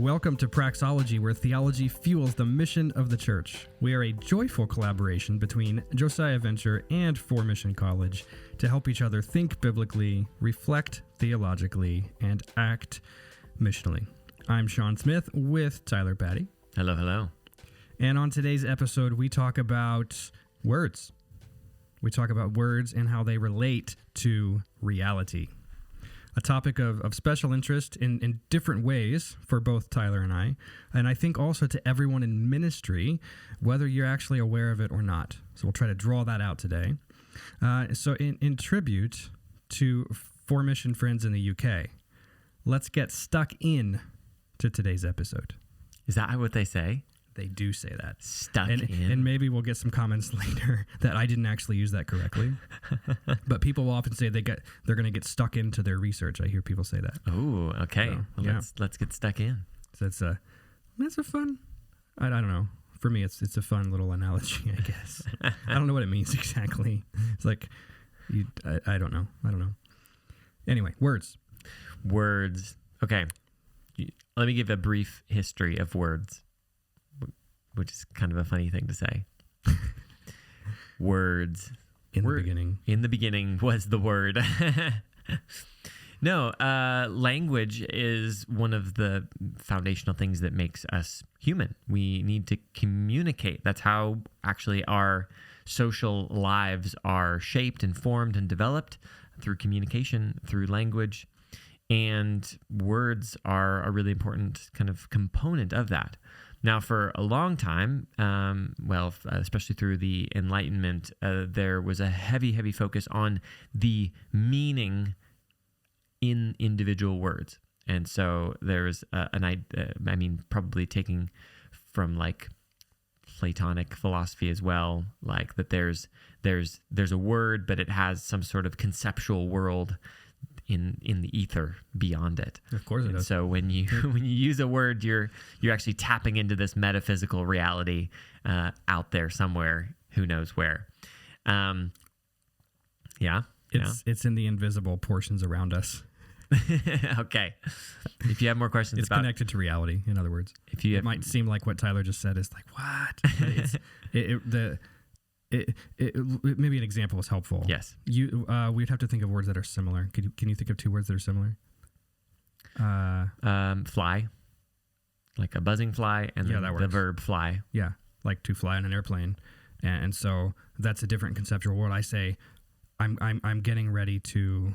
Welcome to Praxology, where theology fuels the mission of the church. We are a joyful collaboration between Josiah Venture and 4 Mission College to help each other think biblically, reflect theologically, and act missionally. I'm Sean Smith with Tyler Patty. Hello, hello. And on today's episode, we talk about words. We talk about words and how they relate to reality. A topic of special interest in different ways for both Tyler and I think also to everyone in ministry, whether you're actually aware of it or not. So we'll try to draw that out today. So in tribute to 4 Mission friends in the UK, let's get stuck in to today's episode. Is that what they say? They do say that. Stuck in. And maybe we'll get some comments later that I didn't actually use that correctly. But people will often say they're going to get stuck into their research. I hear people say that. Oh, okay. So, well, yeah. Let's get stuck in. So that's a fun, I don't know. For me, it's a fun little analogy, I guess. I don't know what it means exactly. It's like, I don't know. Anyway, words. Words. Okay. Let me give a brief history of words, which is kind of a funny thing to say. Words. In the beginning. In the beginning was the word. No, language is one of the foundational things that makes us human. We need to communicate. That's how actually our social lives are shaped and formed and developed, through communication, through language. And words are a really important kind of component of that. Now, for a long time, especially through the Enlightenment, there was a heavy focus on the meaning in individual words. And so there's probably taking from like Platonic philosophy as well, like that there's a word, but it has some sort of conceptual world in the ether beyond it. Of course it does. So when you use a word, you're actually tapping into this metaphysical reality out there somewhere, who knows where. It's in the invisible portions around us. Okay. If you have more questions it's connected to reality, in other words. It might seem like what Tyler just said is like, what? Maybe an example is helpful. Yes. We'd have to think of words that are similar. Can you think of 2 words that are similar? Fly, like a buzzing fly, and the verb fly. Yeah, like to fly on an airplane, and so that's a different conceptual word. I say, I'm getting ready to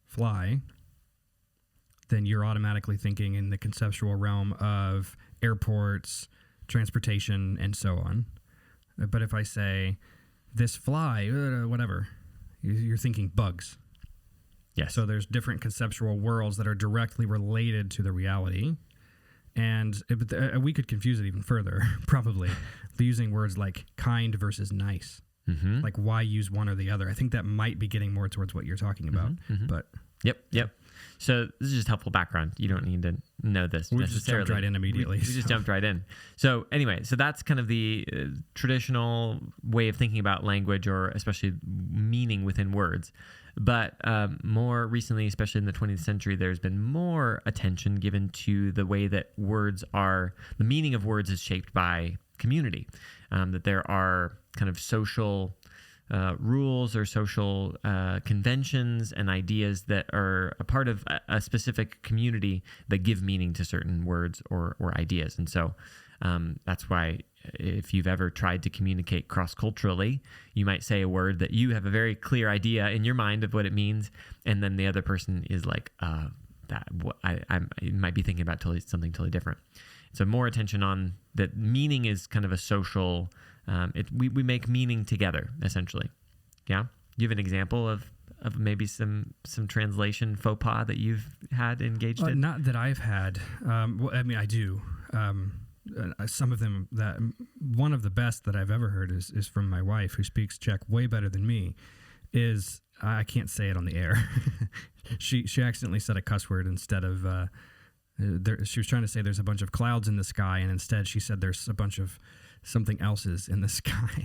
fly. Then you're automatically thinking in the conceptual realm of airports, transportation, and so on. But if I say, this fly, whatever, you're thinking bugs. Yes. So there's different conceptual worlds that are directly related to the reality. And we could confuse it even further, probably, using words like kind versus nice. Mm-hmm. Like, why use one or the other? I think that might be getting more towards what you're talking about. Mm-hmm. But Yep. So this is just helpful background. You don't need to know this necessarily. We just jumped right in immediately. We just jumped right in. So anyway, that's kind of the traditional way of thinking about language, or especially meaning within words. But more recently, especially in the 20th century, there's been more attention given to the way that the meaning of words is shaped by community. That there are kind of social rules or social conventions and ideas that are a part of a specific community that give meaning to certain words or ideas. And so that's why if you've ever tried to communicate cross-culturally, you might say a word that you have a very clear idea in your mind of what it means, and then the other person is like, I might be thinking about something totally different. So more attention on that meaning is kind of a social. We make meaning together, essentially. Yeah? You have an example of maybe some translation faux pas that you've had engaged in? Not that I've had. I do. Some of them, one of the best that I've ever heard is from my wife, who speaks Czech way better than me, is, I can't say it on the air. She accidentally said a cuss word instead of, she was trying to say there's a bunch of clouds in the sky, and instead she said there's a bunch of something else is in the sky,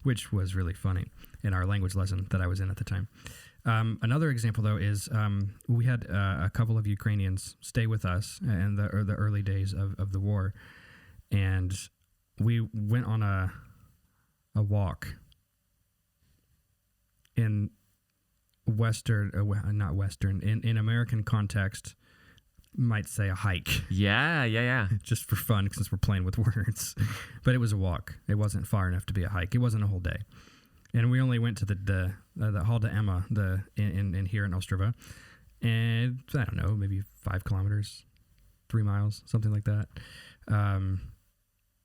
which was really funny in our language lesson that I was in at the time. Another example, though, is we had a couple of Ukrainians stay with us in the early days of the war, and we went on a walk in in American context, might say a hike. Yeah. Just for fun, since we're playing with words. But it was a walk. It wasn't far enough to be a hike. It wasn't a whole day. And we only went to the Hall de Emma, in here in Ostrava. And I don't know, maybe 5 kilometers, 3 miles, something like that. A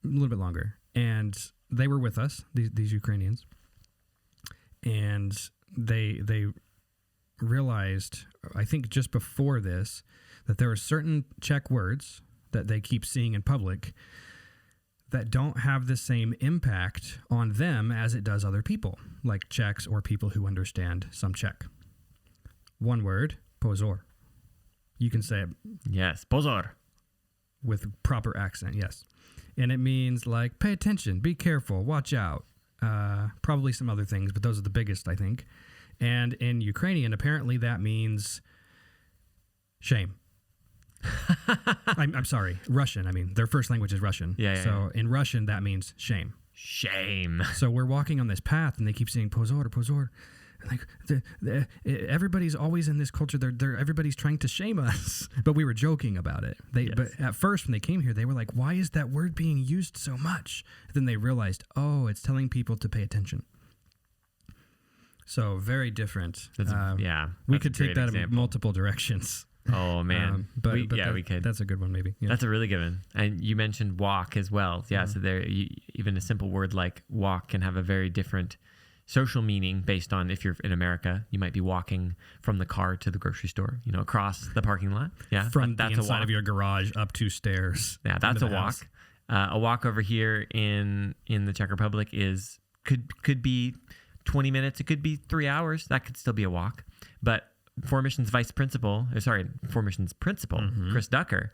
little bit longer. And they were with us, these Ukrainians. And they realized, I think just before this, that there are certain Czech words that they keep seeing in public that don't have the same impact on them as it does other people, like Czechs or people who understand some Czech. One word, pozor. You can say it. Yes, pozor. With proper accent, yes. And it means like, pay attention, be careful, watch out. Probably some other things, but those are the biggest, I think. And in Ukrainian, apparently that means shame. I'm sorry, Russian. I mean, their first language is Russian. So in Russian, that means shame. Shame. So we're walking on this path, and they keep saying pozor, pozor. Like everybody's always in this culture. Everybody's trying to shame us, but we were joking about it. But at first, when they came here, they were like, "Why is that word being used so much?" Then they realized, "Oh, it's telling people to pay attention." So very different. We could take that in multiple directions. Oh man, but we could. That's a good one, maybe. Yeah. That's a really good one. And you mentioned walk as well. Yeah. So there, even a simple word like walk can have a very different social meaning based on, if you're in America, you might be walking from the car to the grocery store, across the parking lot. Yeah. From the inside of your garage up 2 stairs. Yeah, that's a walk. A walk over here in the Czech Republic could be 20 minutes. It could be 3 hours. That could still be a walk. But Four Missions principal, Chris Ducker,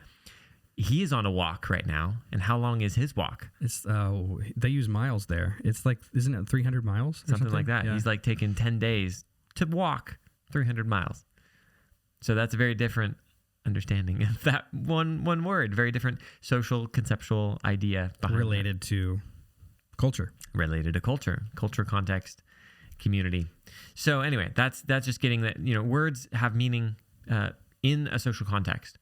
he is on a walk right now. And how long is his walk? It's they use miles there. It's like, isn't it 300 miles? Something like that. Yeah. He's like taking 10 days to walk 300 miles. So that's a very different understanding of that one word. Very different social conceptual idea behind related to culture. Related to culture, context, community. So anyway, that's just getting that, words have meaning in a social context.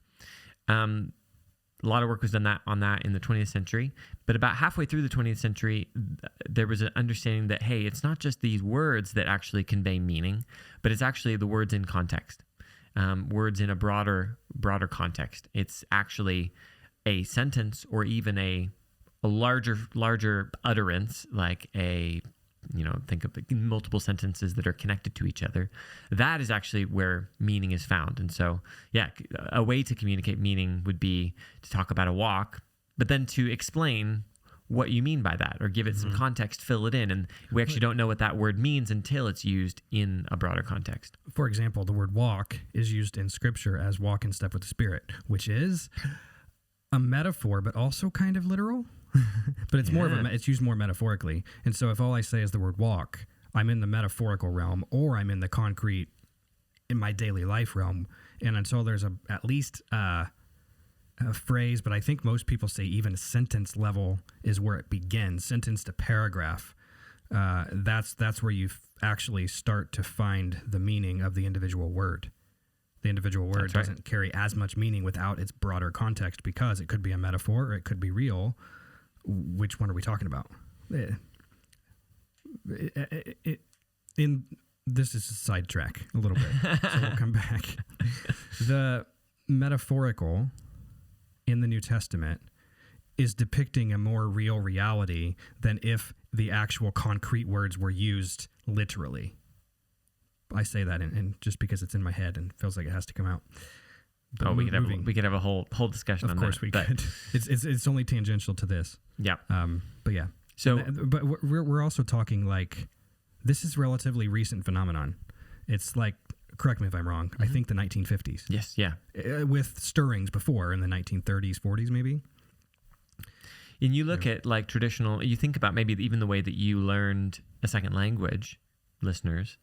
A lot of work was done on that in the 20th century, but about halfway through the 20th century, there was an understanding that, hey, it's not just these words that actually convey meaning, but it's actually the words in context, words in a broader context. It's actually a sentence or even a larger utterance, like think of multiple sentences that are connected to each other. That is actually where meaning is found. And so, a way to communicate meaning would be to talk about a walk, but then to explain what you mean by that, or give it some context, fill it in. And we actually don't know what that word means until it's used in a broader context. For example, the word walk is used in Scripture as walk in step with the Spirit, which is a metaphor, but also kind of literal. But it's more of it's used more metaphorically. And so if all I say is the word walk, I'm in the metaphorical realm, or I'm in the concrete, in my daily life realm. And until there's at least a phrase, but I think most people say even sentence level is where it begins, sentence to paragraph. That's where you actually start to find the meaning of the individual word. The individual word doesn't carry as much meaning without its broader context, because it could be a metaphor or it could be real. Which one are we talking about? This is a sidetrack a little bit, so we'll come back. The metaphorical in the New Testament is depicting a more real reality than if the actual concrete words were used literally. I say that and just because it's in my head and feels like it has to come out. But we could have a whole discussion on that. Of course we could. It's only tangential to this. Yeah. But yeah. So, but we're also talking like, this is relatively recent phenomenon. It's like, correct me if I'm wrong, I think the 1950s. Yes. Yeah. With stirrings before in the 1930s, 40s maybe. And you look at like traditional, you think about maybe even the way that you learned a second language, listeners.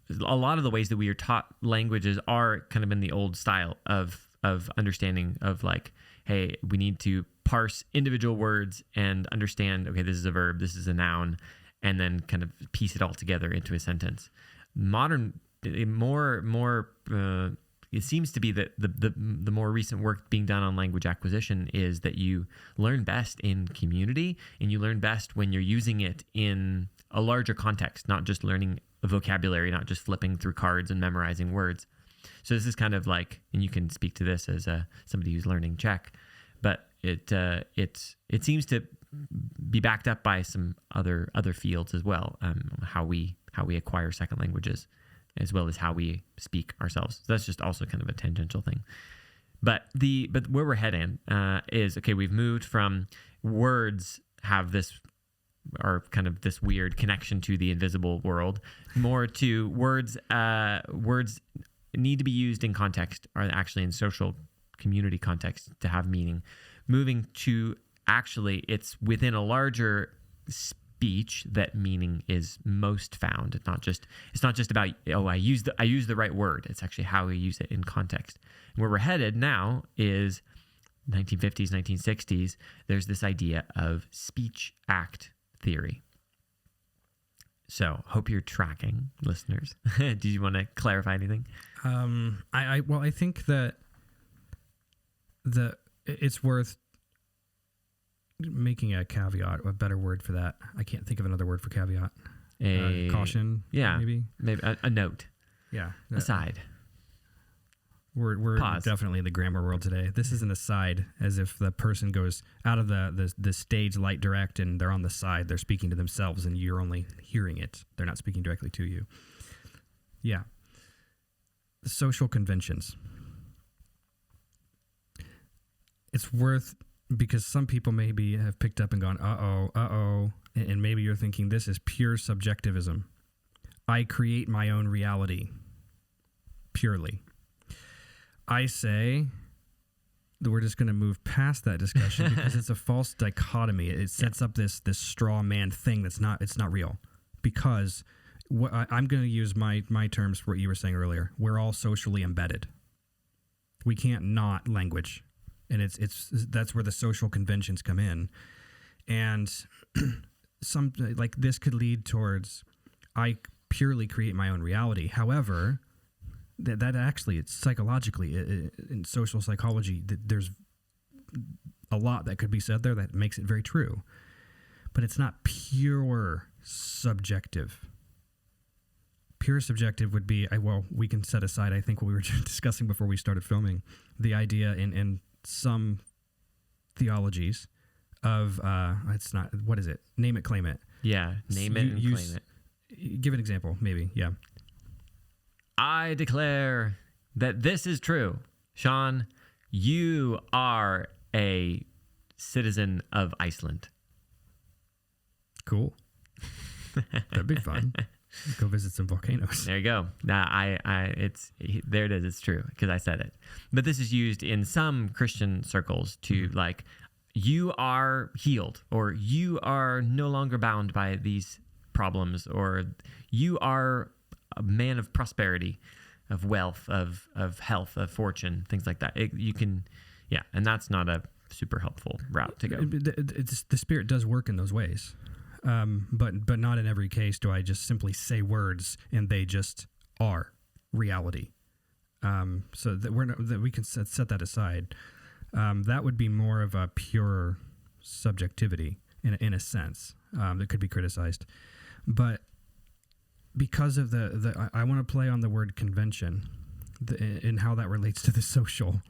a lot of the ways that we are taught languages are kind of in the old style of understanding of like, hey, we need to parse individual words and understand, okay, this is a verb, this is a noun, and then kind of piece it all together into a sentence. Modern, it seems to be that the more recent work being done on language acquisition is that you learn best in community, and you learn best when you're using it in a larger context, not just learning a vocabulary, not just flipping through cards and memorizing words. So this is kind of like, and you can speak to this as somebody who's learning Czech, but it seems to be backed up by some other fields as well, how we acquire second languages, as well as how we speak ourselves. So that's just also kind of a tangential thing. But where we're heading is, okay, we've moved from words have this, or kind of this weird connection to the invisible world, more to words need to be used in context, or actually in social community context to have meaning. Moving to actually it's within a larger speech that meaning is most found. It's not just about, oh, I use the right word. It's actually how we use it in context. And where we're headed now is 1950s, 1960s. There's this idea of speech act theory. So hope you're tracking, listeners. Do you want to clarify anything? I think that it's worth making a caveat, a better word for that. I can't think of another word for caveat. Caution. Yeah. Maybe a note. Yeah. Aside. We're Pause. definitely in the grammar world today. This is an aside, as if the person goes out of the stage light direct and they're on the side. They're speaking to themselves and you're only hearing it. They're not speaking directly to you. Yeah. The social conventions. It's worth, because some people maybe have picked up and gone, uh-oh, and maybe you're thinking this is pure subjectivism. I create my own reality purely. I say that we're just going to move past that discussion because it's a false dichotomy. It sets up this straw man thing it's not real. Because I'm going to use my terms for what you were saying earlier. We're all socially embedded. We can't not language. And that's where the social conventions come in. And some like this could lead towards I purely create my own reality. However, that actually, it's psychologically, in social psychology, there's a lot that could be said there that makes it very true. But it's not pure subjective. Pure subjective would be, we can set aside, I think, what we were discussing before we started filming, the idea in some theologies of, it's not, what is it? Name it, claim it. Yeah, name it and claim it. Give an example, maybe, yeah. I declare that this is true. Sean, you are a citizen of Iceland. Cool. That'd be fun. Go visit some volcanoes. There you go. Nah, there it is. It's true because I said it. But this is used in some Christian circles to like, you are healed, or you are no longer bound by these problems, or you are a man of prosperity, of wealth, of health, of fortune, things like that. And that's not a super helpful route to go. The Spirit does work in those ways. But not in every case do I just simply say words and they just are reality. So that we can set that aside. That would be more of a pure subjectivity in a sense that could be criticized. But because of I want to play on the word convention and how that relates to the social.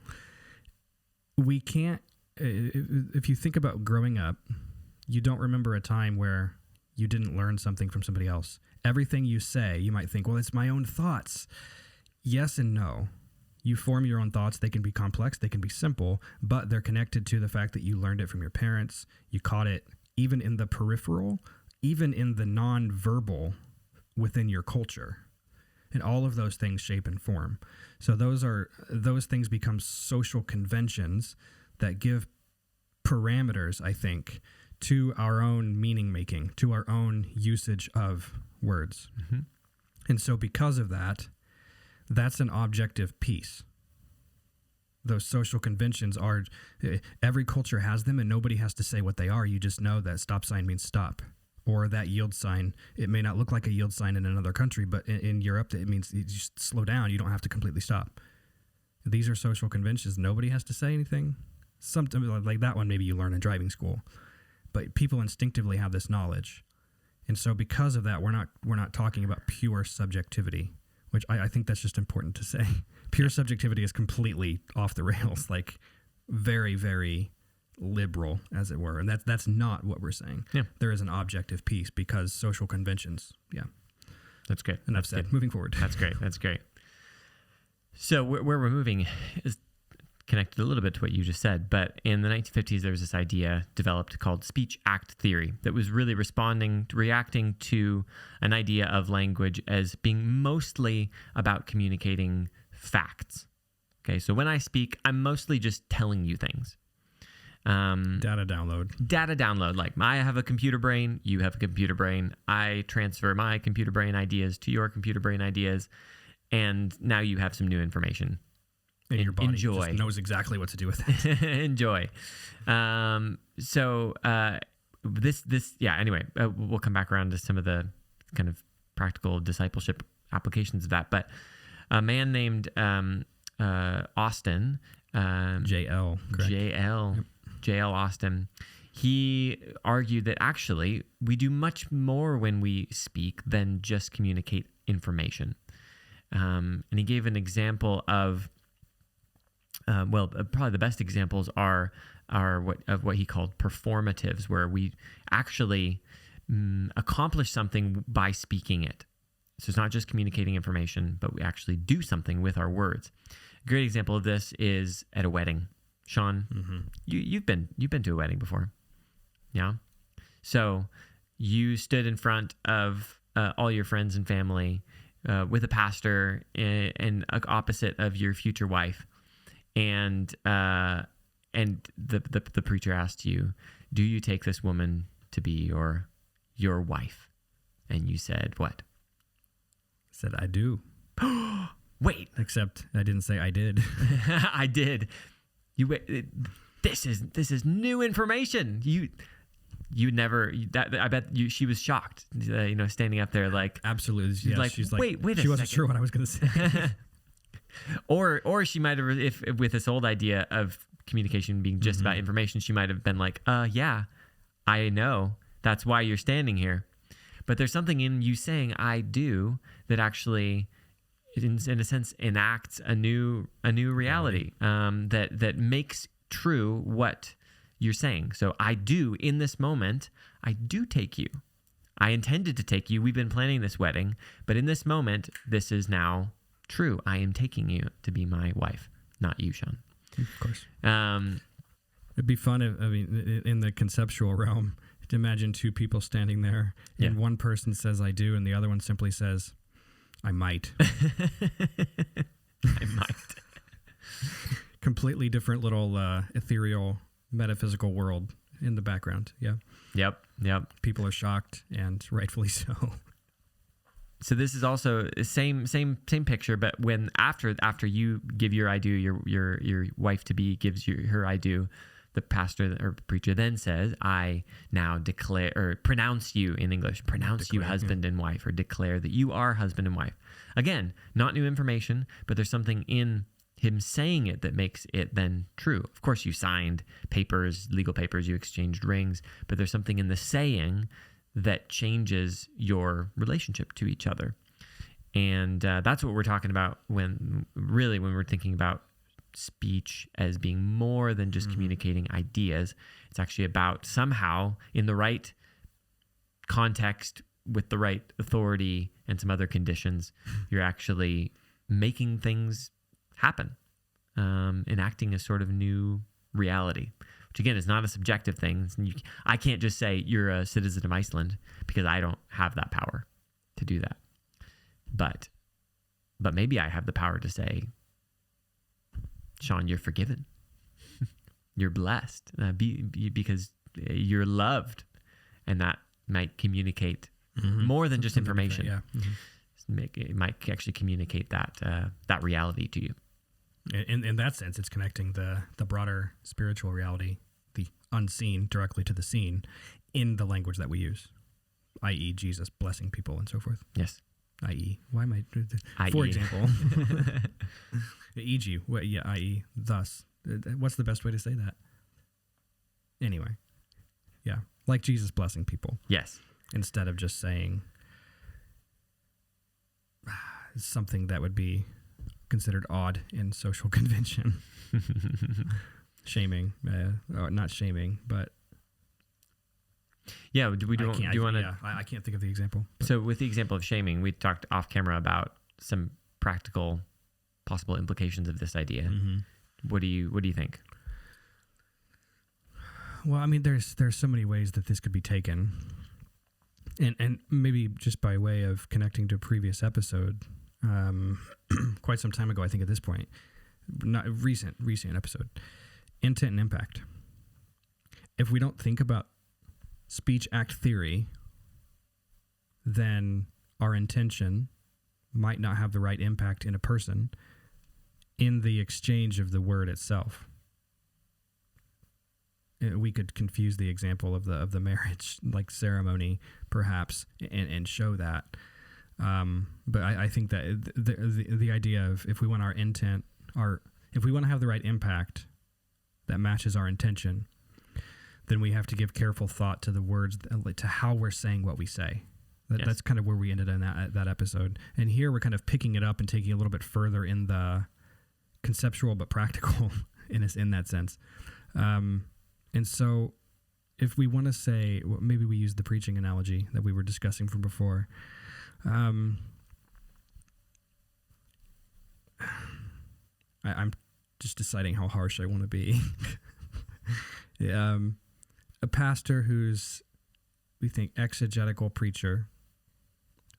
We can't, if you think about growing up, you don't remember a time where you didn't learn something from somebody else. Everything you say, you might think, well, it's my own thoughts. Yes and no. You form your own thoughts. They can be complex. They can be simple, but they're connected to the fact that you learned it from your parents. You caught it even in the peripheral, even in the non-verbal within your culture. And all of those things shape and form. So those things become social conventions that give parameters, I think, to our own meaning making, to our own usage of words. Mm-hmm. And so because of that, that's an objective piece. Those social conventions are, every culture has them and nobody has to say what they are. You just know that stop sign means stop. Or that yield sign, it may not look like a yield sign in another country, but in Europe, it means you just slow down. You don't have to completely stop. These are social conventions. Nobody has to say anything. Something like that one, maybe you learn in driving school. But people instinctively have this knowledge. And so because of that, we're not talking about pure subjectivity, which I think that's just important to say. Pure subjectivity is completely off the rails, like very, very liberal, as it were. And that's not what we're saying. Yeah. There is an objective piece because social conventions. Yeah. That's great. Enough said. Moving forward. That's great. That's great. So where we're moving is connected a little bit to what you just said, but in the 1950s, there was this idea developed called speech act theory that was really reacting to an idea of language as being mostly about communicating facts. Okay, so when I speak, I'm mostly just telling you things. Data download. Like I have a computer brain, you have a computer brain. I transfer my computer brain ideas to your computer brain ideas, and now you have some new information. And your body Enjoy. just knows exactly what to do with it. Enjoy. Anyway, we'll come back around to some of the kind of practical discipleship applications of that. But a man named Austin, JL, correct? JL Austin, he argued that actually we do much more when we speak than just communicate information. And he gave an example of probably the best examples are what he called performatives, where we actually accomplish something by speaking it. So it's not just communicating information, but we actually do something with our words. A great example of this is at a wedding. Sean, you've been to a wedding before, yeah? So you stood in front of all your friends and family with a pastor and opposite of your future wife. And the preacher asked you, "Do you take this woman to be your wife?" And you said what? I said, "I do." Wait. Except I didn't say I did. I did. This is new information. You never. I bet she was shocked. Standing up there like absolutely. Yes, like, she's like, wait. She wasn't sure what I was going to say. Or she might have, if with this old idea of communication being just about information, she might have been like, yeah, I know. That's why you're standing here. But there's something in you saying "I do" that actually, in a sense, enacts a new reality that makes true what you're saying. So I do, in this moment, I do take you. I intended to take you. We've been planning this wedding, but in this moment, this is now true. I am taking you to be my wife, not you, Sean. Of course. It'd be fun if, in the conceptual realm, to imagine two people standing there and one person says "I do" and the other one simply says "I might." I might. Completely different little ethereal metaphysical world in the background. Yeah. Yep. People are shocked, and rightfully so. So this is also the same picture, but when after you give your "I do," your wife to be gives you her "I do," the pastor or preacher then says, "I now declare," or pronounce you in English, pronounce you husband and wife, or declare that you are husband and wife. Again, not new information, but there's something in him saying it that makes it then true. Of course, you signed papers, legal papers, you exchanged rings, but there's something in the saying that changes your relationship to each other. And that's what we're talking about when we're thinking about speech as being more than just communicating ideas. It's actually about somehow, in the right context, with the right authority and some other conditions, you're actually making things happen, enacting a sort of new reality, which again is not a subjective thing. I can't just say you're a citizen of Iceland because I don't have that power to do that. But maybe I have the power to say, Sean, you're forgiven. You're blessed because you're loved, and that might communicate more than just information. it might actually communicate that reality to you. In that sense, it's connecting the broader spiritual reality, the unseen, directly to the seen in the language that we use, i.e. Jesus blessing people and so forth. Yes. I.e. Why am I... I.e. For example. E.g. Well, yeah, i.e. Thus. What's the best way to say that? Anyway. Yeah. Like Jesus blessing people. Yes. Instead of just saying something that would be considered odd in social convention. Shaming. Not shaming, but... Yeah, do you want to... I can't think of the example. But. So with the example of shaming, we talked off camera about some practical possible implications of this idea. Mm-hmm. What do you think? Well, I mean, there's so many ways that this could be taken. And maybe just by way of connecting to a previous episode, quite some time ago, I think at this point, not recent episode, intent and impact. If we don't think about speech act theory, then our intention might not have the right impact in a person in the exchange of the word itself. We could confuse the example of the marriage like ceremony, perhaps, and show that. But I think that the idea of if we want our intent, if we want to have the right impact that matches our intention, then we have to give careful thought to the words, to how we're saying what we say. Yes. That's kind of where we ended in that episode. And here we're kind of picking it up and taking it a little bit further in the conceptual but practical in that sense. And so if we want to say, well, maybe we use the preaching analogy that we were discussing from before. I'm just deciding how harsh I want to be. A pastor who's, we think, exegetical preacher,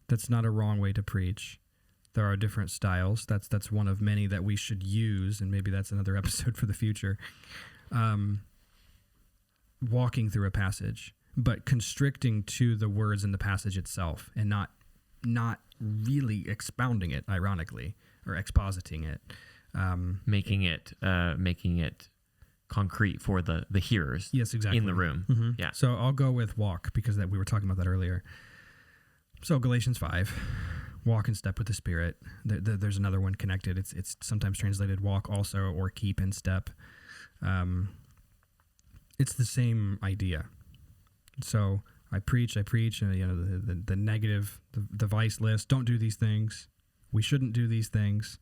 that's not a wrong way to preach. There are different styles. That's one of many that we should use, and maybe that's another episode for the future. Walking through a passage, but constricting to the words in the passage itself, and not really expounding it, ironically, or expositing it. Making it concrete for the hearers. Yes, exactly. In the room. Mm-hmm. Yeah. So I'll go with walk, because we were talking about that earlier. So Galatians 5, walk in step with the Spirit. There's another one connected. It's sometimes translated walk also, or keep in step. It's the same idea. So I preach, and the negative, the vice list. Don't do these things. We shouldn't do these things.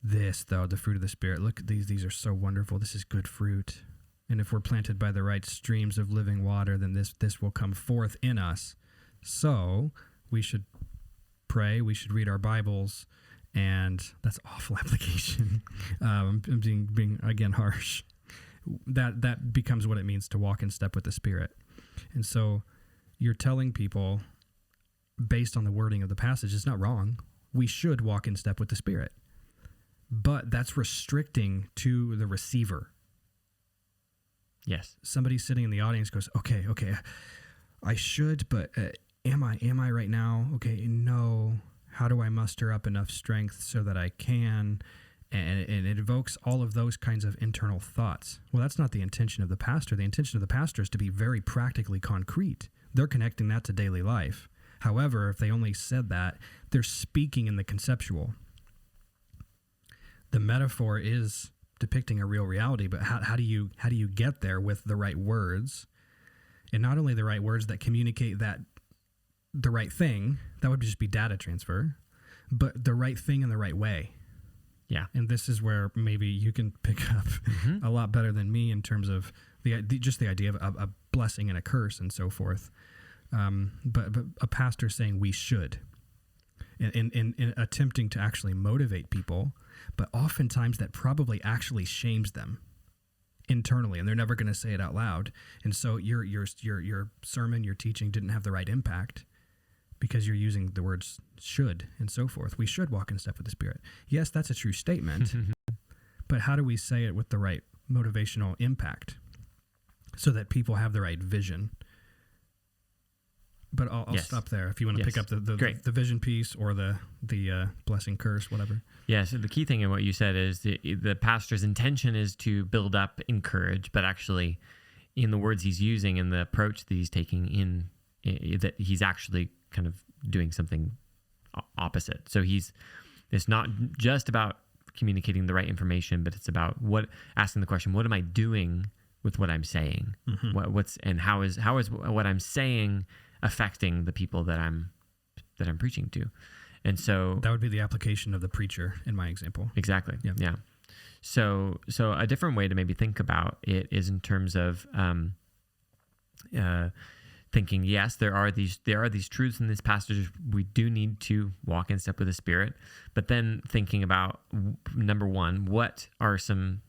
This, though, the fruit of the Spirit. Look, these are so wonderful. This is good fruit. And if we're planted by the right streams of living water, then this will come forth in us. So we should pray. We should read our Bibles. And that's awful application. I'm being again harsh. That becomes what it means to walk in step with the Spirit. And so you're telling people, based on the wording of the passage, it's not wrong. We should walk in step with the Spirit. But that's restricting to the receiver. Yes. Somebody sitting in the audience goes, okay, I should, but am I right now? Okay, no. How do I muster up enough strength so that I can? And it evokes all of those kinds of internal thoughts. Well, that's not the intention of the pastor. The intention of the pastor is to be very practically concrete. They're connecting that to daily life. However, if they only said that, they're speaking in the conceptual. The metaphor is depicting a real reality, but how do you get there with the right words? And not only the right words that communicate that the right thing, that would just be data transfer, but the right thing in the right way. Yeah. And this is where maybe you can pick up a lot better than me in terms of just the idea of a blessing and a curse and so forth. But a pastor saying we should, in attempting to actually motivate people, but oftentimes that probably actually shames them internally, and they're never going to say it out loud. And so your sermon, your teaching didn't have the right impact because you're using the words should and so forth. We should walk in step with the Spirit. Yes, that's a true statement, but how do we say it with the right motivational impact so that people have the right vision? But I'll Yes. stop there if you want to Yes. pick up Great. the vision piece or the blessing curse, whatever. Yeah, so the key thing in what you said is the pastor's intention is to build up, encourage, but actually in the words he's using and the approach that he's taking that he's actually kind of doing something opposite. So it's not just about communicating the right information, but it's about asking the question, what am I doing with what I'm saying? Mm-hmm. How is what I'm saying affecting the people that I'm preaching to? And so That would be the application of the preacher in my example. exactly. Yeah. Yeah. So a different way to maybe think about it is in terms of thinking, yes, there are these truths in this passage. We do need to walk in step with the Spirit, but then thinking about number one, what are some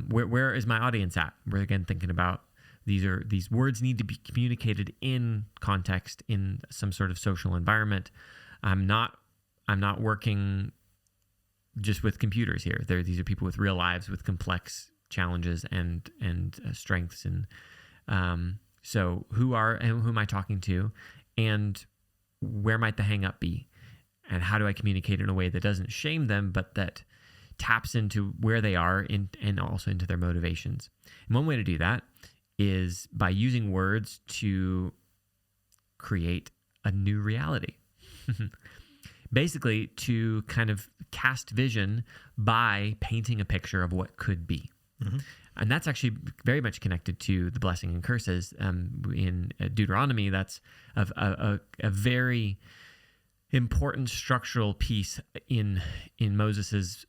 where is my audience at? We're again thinking about these words need to be communicated in context in some sort of social environment. I'm not working just with computers here. These are people with real lives, with complex challenges and strengths, and so who am I talking to, and where might the hang up be, and how do I communicate in a way that doesn't shame them, but that taps into where they are and also into their motivations. And one way to do that is by using words to create a new reality. Basically, to kind of cast vision by painting a picture of what could be. Mm-hmm. And that's actually very much connected to the blessing and curses. In Deuteronomy, that's a very important structural piece in Moses's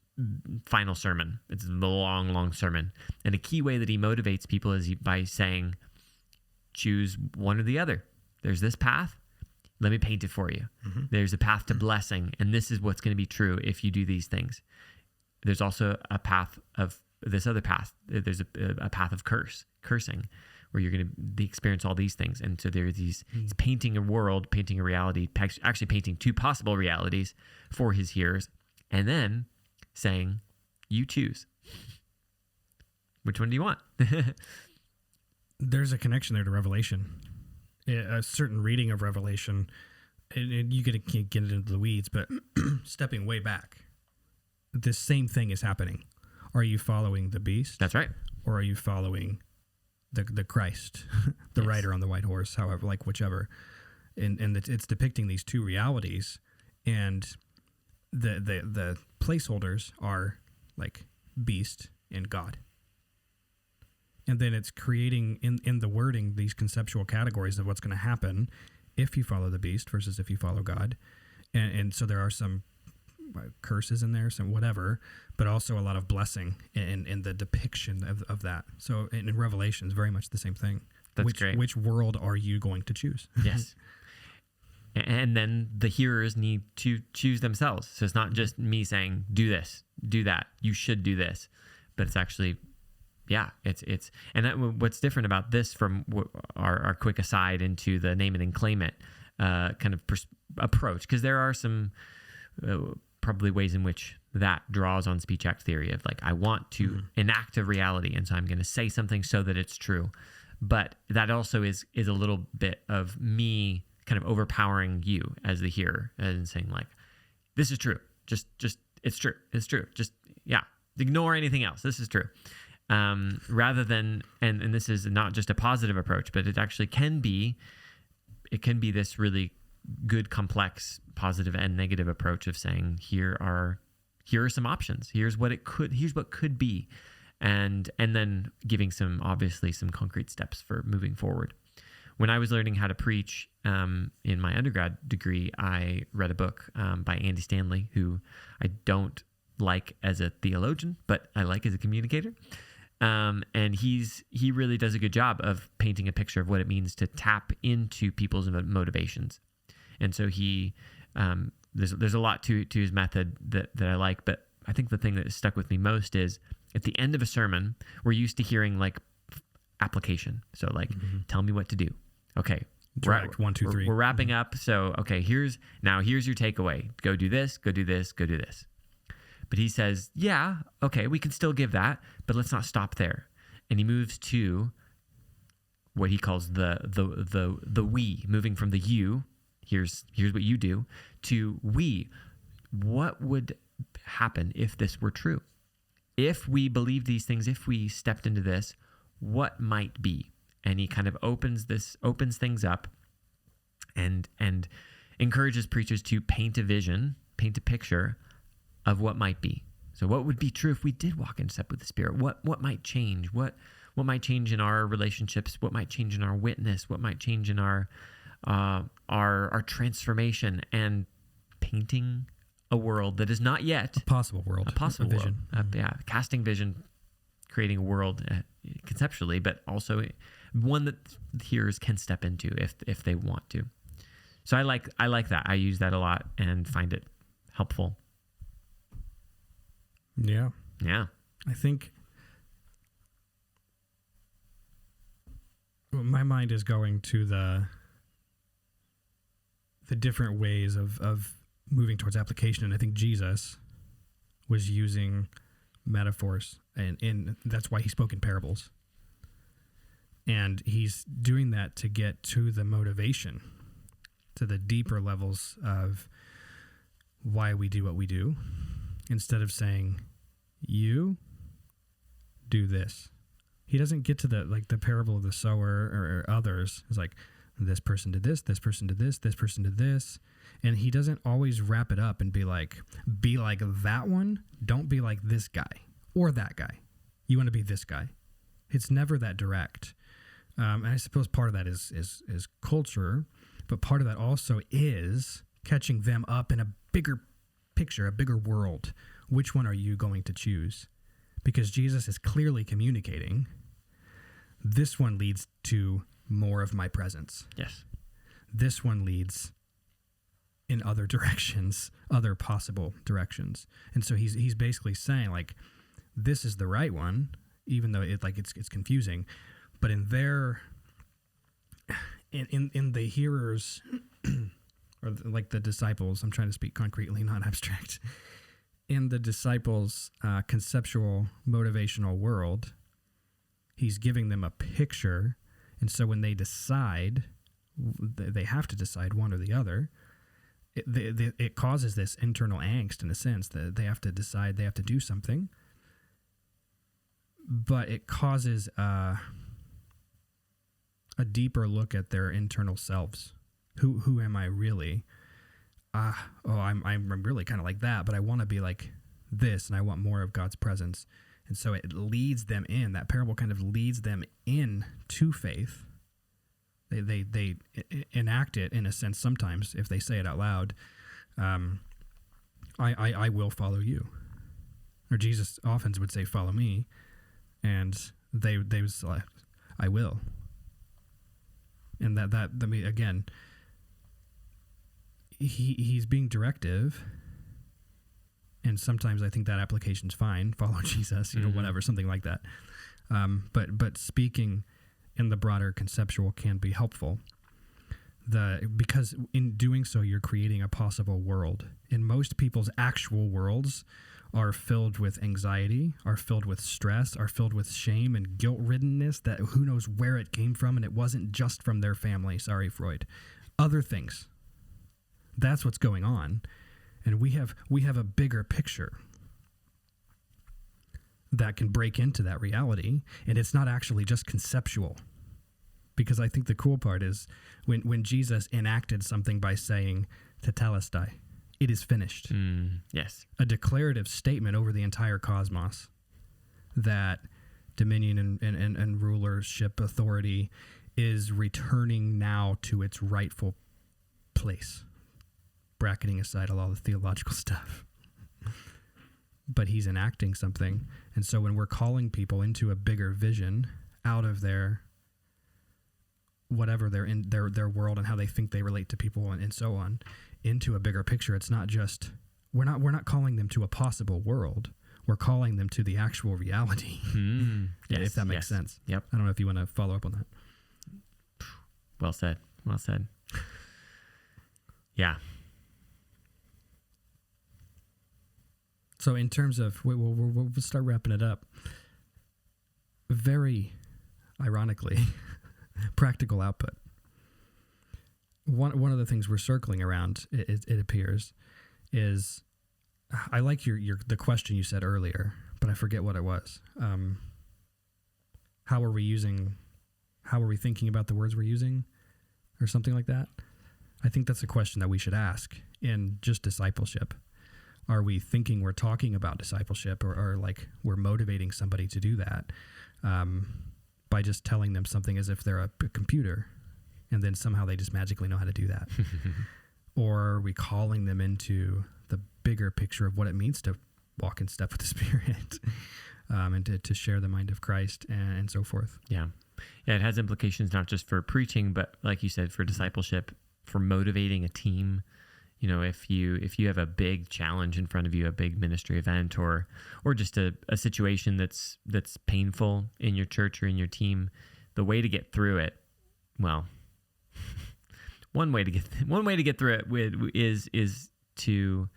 final sermon. It's the long sermon. And a key way that he motivates people is by saying, choose one or the other. There's this path. Let me paint it for you. Mm-hmm. There's a path to blessing, and this is what's going to be true if you do these things. There's also a path of this other path. There's a path of cursing, where you're going to experience all these things. And so there's it's painting a world, painting a reality, actually painting two possible realities for his hearers, and then saying, you choose. Which one do you want? There's a connection there to Revelation. A certain reading of Revelation, and you can't get into the weeds, but stepping way back, this same thing is happening. Are you following the beast? That's right. Or are you following the Christ, the rider on the white horse, however, whichever. And it's depicting these two realities, and the placeholders are like beast and God. And then it's creating in the wording these conceptual categories of what's going to happen if you follow the beast versus if you follow God. And so there are some curses in there, some whatever, but also a lot of blessing in the depiction of that. So in Revelation is very much the same thing. That's great. Which world are you going to choose? Yes. And then the hearers need to choose themselves. So it's not just me saying, do this, do that, you should do this, but it's actually... Yeah, it's what's different about this from our quick aside into the name it and claim it kind of approach, because there are some probably ways in which that draws on speech act theory of I want to enact a reality, and so I'm going to say something so that it's true. But that also is a little bit of me kind of overpowering you as the hearer and saying this is true, just it's true, just ignore anything else, this is true. Rather than, and this is not just a positive approach, but it actually can be this really good, complex, positive and negative approach of saying, here are some options. Here's what could be. And then giving some concrete steps for moving forward. When I was learning how to preach, in my undergrad degree, I read a book, by Andy Stanley, who I don't like as a theologian, but I like as a communicator. And he really does a good job of painting a picture of what it means to tap into people's motivations. And so there's a lot to his method that I like, but I think the thing that stuck with me most is at the end of a sermon, we're used to hearing application. So tell me what to do. Okay. Direct, 1, 2, 3. We're wrapping up. So, okay, here's your takeaway. Go do this, go do this, go do this. But he says, yeah, okay, we can still give that, but let's not stop there. And he moves to what he calls the we, moving from the you, here's what you do, to we. What would happen if this were true? If we believe these things, if we stepped into this, what might be? And he kind of opens things up and encourages preachers to paint a picture of what might be. So what would be true if we did walk in step with the Spirit? What might change? What might change in our relationships? What might change in our witness? What might change in our transformation? And painting a world that is not yet a possible world, a vision. Casting vision, creating a world conceptually, but also one that hearers can step into if they want to. So I like that. I use that a lot and find it helpful. Yeah. Yeah. I think my mind is going to the different ways of moving towards application. And I think Jesus was using metaphors, and that's why he spoke in parables. And he's doing that to get to the motivation, to the deeper levels of why we do what we do, instead of saying, you do this. He doesn't get to the parable of the sower or others. It's like, this person did this person did this person did this. And he doesn't always wrap it up and be like that one. Don't be like this guy or that guy. You want to be this guy. It's never that direct. And I suppose part of that is culture, but part of that also is catching them up in a bigger picture, a bigger world. Which one are you going to choose? Because Jesus is clearly communicating, this one leads to more of my presence. Yes. This one leads in other directions, other possible directions. And so he's basically saying, like, this is the right one, even though it's confusing. But in the hearers, or like the disciples, I'm trying to speak concretely, not abstract. In the disciples' conceptual, motivational world, he's giving them a picture. And so when they decide, they have to decide one or the other. It causes this internal angst, in a sense, that they have to decide, they have to do something. But it causes a deeper look at their internal selves. Who am I really? I'm really kind of like that, but I want to be like this, and I want more of God's presence. And so it leads them in. That parable kind of leads them in to faith. They enact it, in a sense, sometimes, if they say it out loud. I will follow you. Or Jesus often would say, follow me. And they would say, I will. And that I mean, again, he's being directive. And sometimes I think that application's fine. Follow Jesus, whatever, something like that. But speaking in the broader conceptual can be helpful. Because in doing so, you're creating a possible world. And most people's actual worlds are filled with anxiety, are filled with stress, are filled with shame and guilt-riddenness that who knows where it came from, and it wasn't just from their family. Sorry, Freud. Other things. That's what's going on. And we have a bigger picture that can break into that reality, and it's not actually just conceptual. Because I think the cool part is when Jesus enacted something by saying, tetelestai, it is finished. Yes. A declarative statement over the entire cosmos that dominion and rulership authority is returning now to its rightful place. Bracketing aside all the theological stuff. But he's enacting something. And so when we're calling people into a bigger vision out of their whatever they're in their world and how they think they relate to people and so on, into a bigger picture, it's not just we're not calling them to a possible world. We're calling them to the actual reality. Yes, if that makes sense. Yep. I don't know if you want to follow up on that. Well said. Well said. Yeah. So in terms of, we'll start wrapping it up. Very ironically, Practical output. One of the things we're circling around, it appears, is I like the question you said earlier, but I forget what it was. How are we thinking about the words we're using, or something like that? I think that's a question that we should ask in just discipleship. Are we thinking we're talking about discipleship, or like we're motivating somebody to do that by just telling them something as if they're a computer, and then somehow they just magically know how to do that? Or are we calling them into the bigger picture of what it means to walk in step with the Spirit, and to share the mind of Christ and so forth? Yeah. Yeah, it has implications not just for preaching, but like you said, for discipleship, for motivating a team. You know, if you have a big challenge in front of you, a big ministry event, or just a situation that's painful in your church or in your team, the way to get through it, well, one way to get through it is to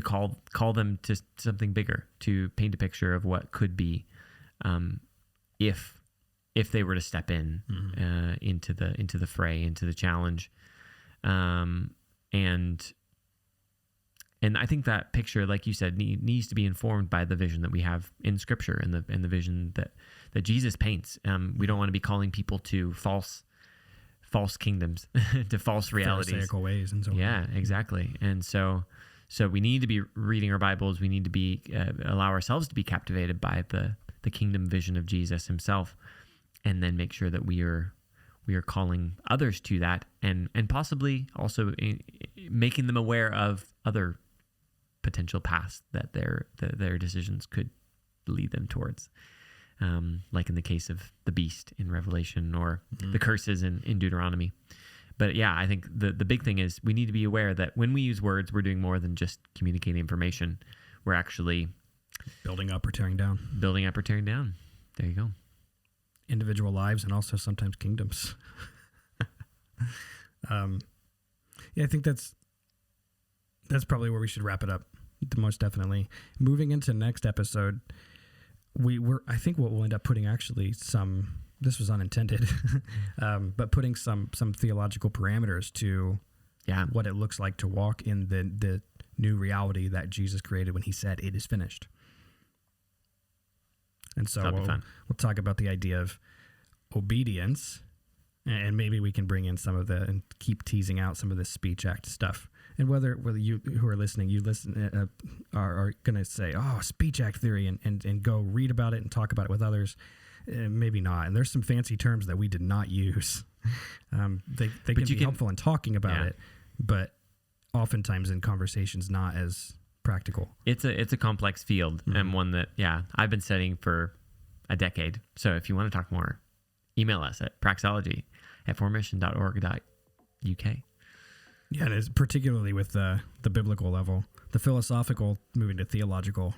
call them to something bigger, to paint a picture of what could be, if they were to step in into the fray, into the challenge. And I think that picture, like you said, needs to be informed by the vision that we have in Scripture, and the vision that Jesus paints. We don't want to be calling people to false kingdoms, to false realities, Pharisaical ways, and so on. Yeah, exactly. And so we need to be reading our Bibles. We need to be allow ourselves to be captivated by the kingdom vision of Jesus Himself, and then make sure that we are calling others to that, and possibly also making them aware of other potential paths that their decisions could lead them towards, like in the case of the beast in Revelation, or the curses in Deuteronomy. But yeah, I think the big thing is we need to be aware that when we use words, we're doing more than just communicating information. We're actually building up or tearing down. There you go. Individual lives, and also sometimes kingdoms. Yeah, I think that's probably where we should wrap it up. Most definitely. Moving into next episode, I think what we'll end up putting, actually, this was unintended, but putting some theological parameters to what it looks like to walk in the new reality that Jesus created when He said, "It is finished." And so we'll talk about the idea of obedience, and maybe we can bring in and keep teasing out some of the speech act stuff. And whether you who are listening, are going to say, "Oh, speech act theory," and go read about it and talk about it with others. Maybe not. And there's some fancy terms that we did not use. They can be helpful in talking about it, but oftentimes in conversations not as practical. It's a complex field, and one that I've been studying for a decade. So if you want to talk more, email us at praxology@formmission.org.uk. Yeah, and it's particularly with the biblical level, the philosophical moving to theological.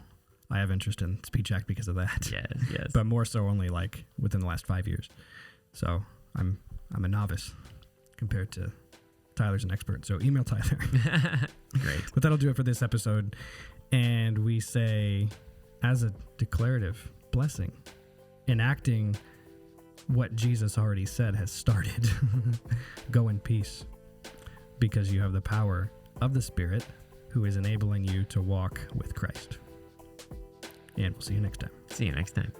I have interest in speech act because of that. Yes. But more so only like within the last 5 years. So I'm a novice compared to Tyler's an expert. So email Tyler. Great. But that'll do it for this episode. And we say, as a declarative blessing, enacting what Jesus already said has started. Go in peace, because you have the power of the Spirit who is enabling you to walk with Christ. And we'll see you next time. See you next time.